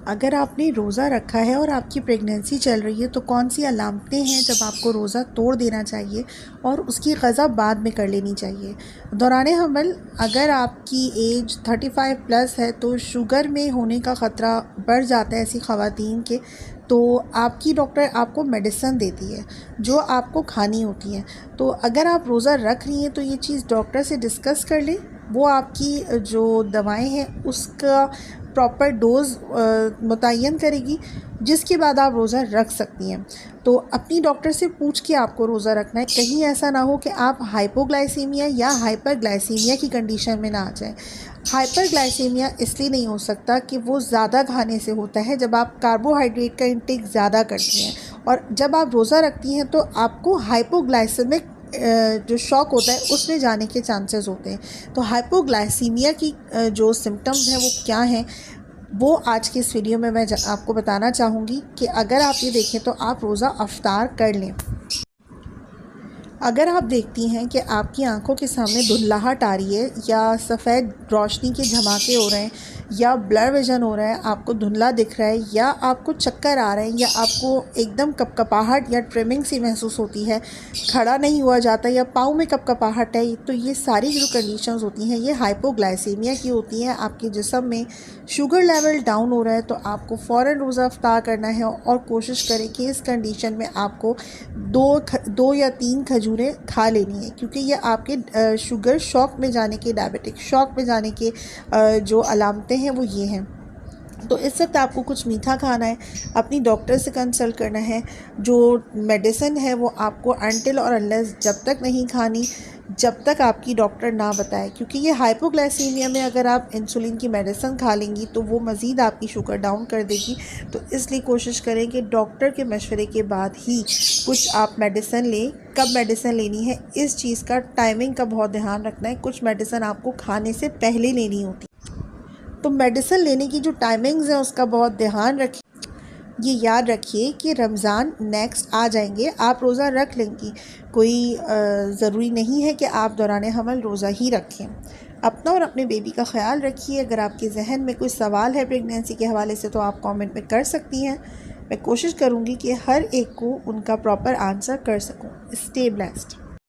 अगर आपने रोज़ा रखा है और आपकी प्रेगनेंसी चल रही है तो कौन सी अलामतें हैं जब आपको रोज़ा तोड़ देना चाहिए और उसकी क़ज़ा बाद में कर लेनी चाहिए। दौरान हमल अगर आपकी एज 35 प्लस है तो शुगर में होने का ख़तरा बढ़ जाता है ऐसी ख़वातीन के, तो आपकी डॉक्टर आपको मेडिसिन देती है जो आपको खानी होती है। तो अगर आप रोज़ा रख रही हैं तो ये चीज़ डॉक्टर से डिस्कस कर लें, वो आपकी जो दवाएं हैं उसका प्रॉपर डोज़ मुतय्यन करेगी, जिसके बाद आप रोज़ा रख सकती हैं। तो अपनी डॉक्टर से पूछ के आपको रोज़ा रखना है, कहीं ऐसा ना हो कि आप हाइपोग्लाइसीमिया या हाइपरग्लाइसीमिया की कंडीशन में ना आ जाए। हाइपरग्लाइसीमिया इसलिए नहीं हो सकता कि वो ज़्यादा खाने से होता है, जब आप कार्बोहाइड्रेट का इंटेक ज़्यादा करती हैं, और जब आप रोज़ा रखती हैं तो आपको हाइपोग्लाइसेमिक जो शॉक होता है उसमें जाने के चांसेस होते हैं। तो हाइपोग्लाइसीमिया की जो सिम्टम्स हैं वो क्या हैं, वो आज की इस वीडियो में मैं आपको बताना चाहूँगी कि अगर आप ये देखें तो आप रोज़ा अफ्तार कर लें। अगर आप देखती हैं कि आपकी आंखों के सामने धुंधलाहट आ रही है या सफ़ेद रोशनी के धमाके हो रहे हैं या ब्लर विज़न हो रहा है, आपको धुंधला दिख रहा है या आपको चक्कर आ रहे हैं या आपको एकदम कपकपाहट या ट्रिमिंग सी महसूस होती है, खड़ा नहीं हुआ जाता या पाँव में कपकपाहट है, तो ये सारी जो कंडीशंस होती हैं ये हाइपोग्लाइसीमिया की होती हैं। आपके जिस्म में शुगर लेवल डाउन हो रहा है तो आपको फ़ौरन रोज़ा अफ्तार करना है और कोशिश करें कि इस कंडीशन में आपको दो या 3 खजूरें खा लेनी है, क्योंकि ये आपके शुगर शॉक में जाने के, डायबिटिक शॉक में जाने के जो अलामतें हैं वो ये हैं। तो इस वक्त आपको कुछ मीठा खाना है, अपनी डॉक्टर से कंसल्ट करना है। जो मेडिसिन है वो आपको अनटिल और अनलेस जब तक नहीं खानी जब तक आपकी डॉक्टर ना बताए, क्योंकि ये हाइपोग्लाइसीमिया में अगर आप इंसुलिन की मेडिसिन खा लेंगी तो वो मज़ीद आपकी शुगर डाउन कर देगी। तो इसलिए कोशिश करें कि डॉक्टर के मशवरे के बाद ही कुछ आप मेडिसिन लें। कब मेडिसिन लेनी है इस चीज़ का, टाइमिंग का बहुत ध्यान रखना है। कुछ मेडिसिन आपको खाने से पहले लेनी होती, तो मेडिसिन लेने की जो टाइमिंग्स हैं उसका बहुत ध्यान रखिए। ये याद रखिए कि रमज़ान नेक्स्ट आ जाएंगे, आप रोज़ा रख लेंगी, कोई ज़रूरी नहीं है कि आप दौरान हमल रोज़ा ही रखें। अपना और अपने बेबी का ख्याल रखिए। अगर आपके जहन में कोई सवाल है प्रेगनेंसी के हवाले से तो आप कमेंट में कर सकती हैं। मैं कोशिश करूँगी कि हर एक को उनका प्रॉपर आंसर कर सकूँ। Stay blessed.